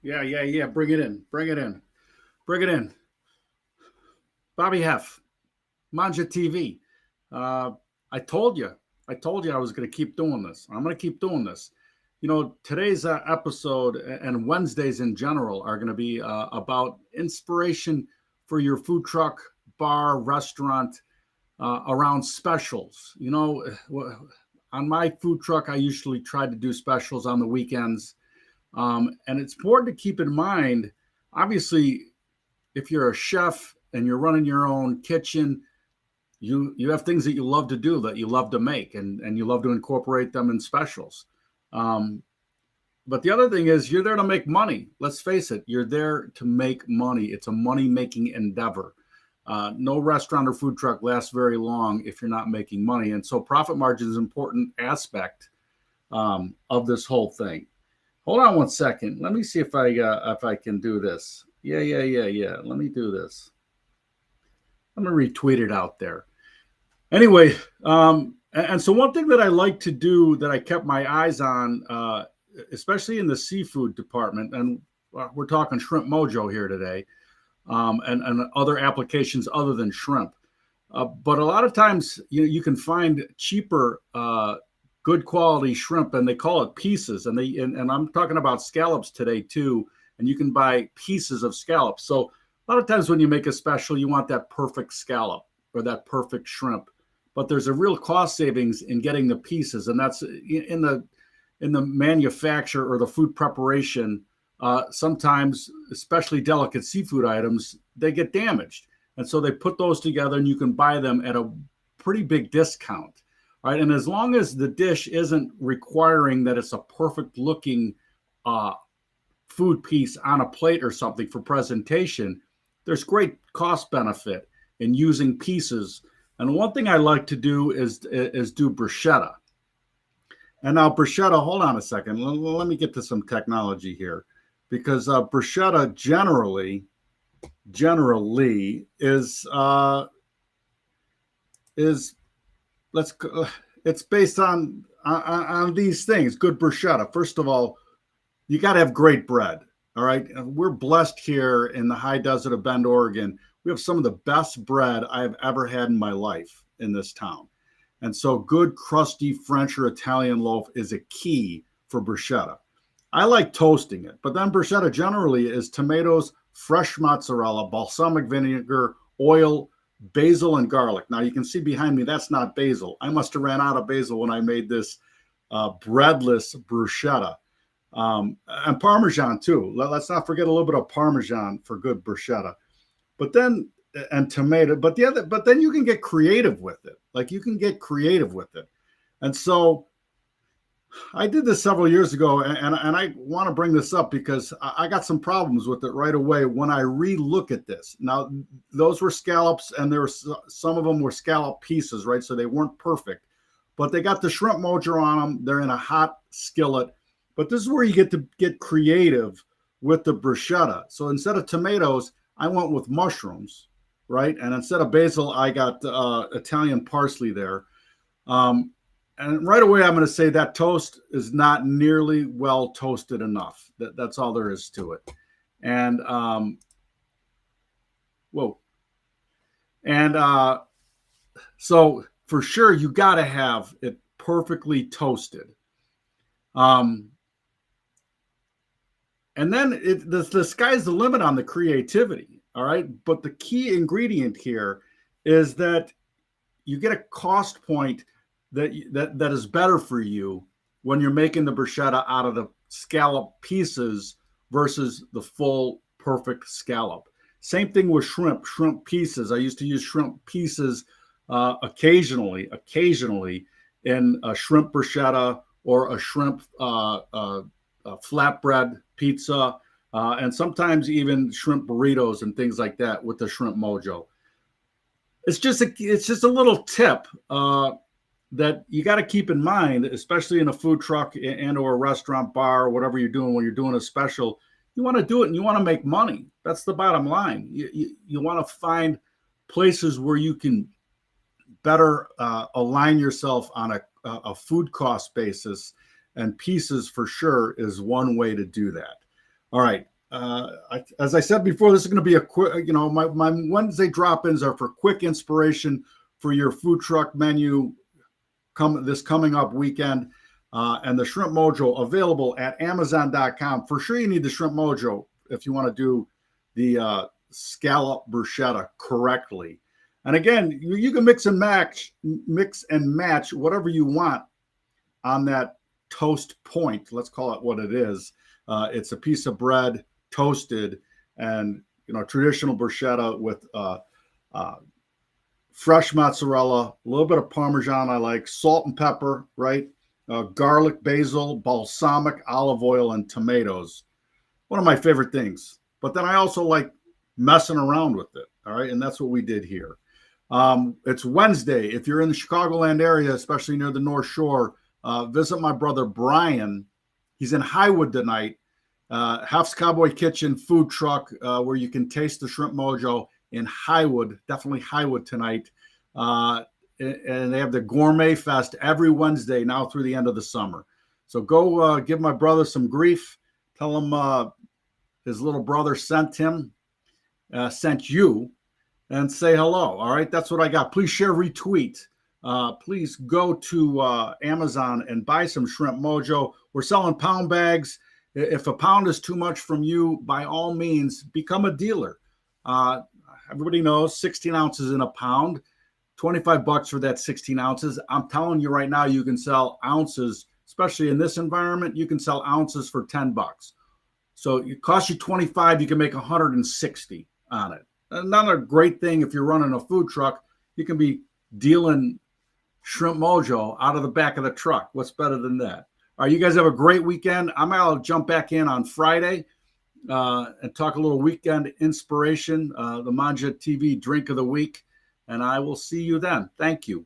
Yeah. Bring it in. Bring it in. Bring it in. Bobby Hef, Manja TV. Uh, I told you. I told you I was going to keep doing this. I'm going to keep doing this. Today's episode and Wednesdays in general are going to be about inspiration for your food truck, bar, restaurant around specials. On my food truck, I usually try to do specials on the weekends. And it's important to keep in mind, obviously, if you're a chef and you're running your own kitchen, you have things that you love to do, that you love to make, and you love to incorporate them in specials. Um, but the other thing is, you're there to make money. Let's face it, you're there to make money. It's a money making endeavor. No restaurant or food truck lasts very long if you're not making money. And so profit margin is an important aspect of this whole thing. Hold on one second. Let me see if I can do this. Yeah. Let me do this. I'm gonna retweet it out there. Anyway, and so one thing that I like to do that I kept my eyes on, especially in the seafood department, and we're talking Shrimp Mojo here today, and other applications other than shrimp. But a lot of times, you can find cheaper, good quality shrimp, and they call it pieces. And I'm talking about scallops today too. And you can buy pieces of scallops. So a lot of times when you make a special, you want that perfect scallop or that perfect shrimp. But there's a real cost savings in getting the pieces, and that's in the manufacture or the food preparation. Sometimes, especially delicate seafood items, they get damaged. And so they put those together and you can buy them at a pretty big discount. Right. And as long as the dish isn't requiring that it's a perfect looking food piece on a plate or something for presentation, there's great cost benefit in using pieces. And one thing I like to do is do bruschetta. And now bruschetta, hold on a second. Let me get to some technology here, because bruschetta generally is let's it's based on these things. Good bruschetta. First of all, you got to have great bread. All right, we're blessed here in the high desert of Bend, Oregon. We have some of the best bread I've ever had in my life in this town. And so good crusty French or Italian loaf is a key for bruschetta. I like toasting it, but then bruschetta generally is tomatoes, fresh mozzarella, balsamic vinegar, oil, basil, and garlic. Now you can see behind me, that's not basil. I must have ran out of basil when I made this breadless bruschetta. And Parmesan too. Let's not forget a little bit of Parmesan for good bruschetta. But then, and tomato, but then you can get creative with it. Like you can get creative with it. And so I did this several years ago, and I want to bring this up because I got some problems with it right away when I re-look at this. Now, those were scallops, and there were some of them were scallop pieces, right? So they weren't perfect, but they got the shrimp mojo on them. They're in a hot skillet. But this is where you get to get creative with the bruschetta. So instead of tomatoes, I went with mushrooms, right? And instead of basil, I got Italian parsley there. And right away, I'm going to say that toast is not nearly well toasted enough. That's all there is to it. And whoa. And so for sure, you got to have it perfectly toasted. And then the sky's the limit on the creativity. All right. But the key ingredient here is that you get a cost point that is better for you when you're making the bruschetta out of the scallop pieces versus the full perfect scallop. Same thing with shrimp pieces. I used to use shrimp pieces occasionally in a shrimp bruschetta or a shrimp flatbread pizza, and sometimes even shrimp burritos and things like that with the shrimp mojo. It's just a little tip that you got to keep in mind, especially in a food truck and or a restaurant, bar, or whatever you're doing when you're doing a special. You want to do it and you want to make money. That's the bottom line. You want to find places where you can better align yourself on a food cost basis, and pieces for sure is one way to do that. All right. As I said before, this is going to be a quick, my Wednesday drop-ins are for quick inspiration for your food truck menu this coming up weekend. And the Shrimp Mojo available at Amazon.com. For sure, you need the Shrimp Mojo if you want to do the scallop bruschetta correctly. And again, you can mix and match whatever you want on that toast point. Let's call it what it is. It's a piece of bread toasted, and traditional bruschetta with fresh mozzarella, a little bit of Parmesan. I like salt and pepper, right? Garlic, basil, balsamic, olive oil, and tomatoes. One of my favorite things. But then I also like messing around with it. All right. And that's what we did here. It's Wednesday. If you're in the Chicagoland area, especially near the North Shore, visit my brother Brian. He's in Highwood tonight. Hef's Cowboy Kitchen food truck where you can taste the Shrimp Mojo in Highwood. Definitely Highwood tonight. And they have the Gourmet Fest every Wednesday now through the end of the summer. So go give my brother some grief. Tell him his little brother sent you, and say hello. All right, that's what I got. Please share, retweet. Please go to Amazon and buy some Shrimp Mojo. We're selling pound bags. If a pound is too much from you, by all means, become a dealer. Everybody knows 16 ounces in a pound. $25 for that 16 ounces. I'm telling you right now, you can sell ounces, especially in this environment. You can sell ounces for $10. So it costs you 25. You can make 160 on it. Not a great thing if you're running a food truck. You can be dealing Shrimp Mojo out of the back of the truck. What's better than that? All right, you guys have a great weekend. I'm going to jump back in on Friday and talk a little weekend inspiration, the Manja TV drink of the week. And I will see you then. Thank you.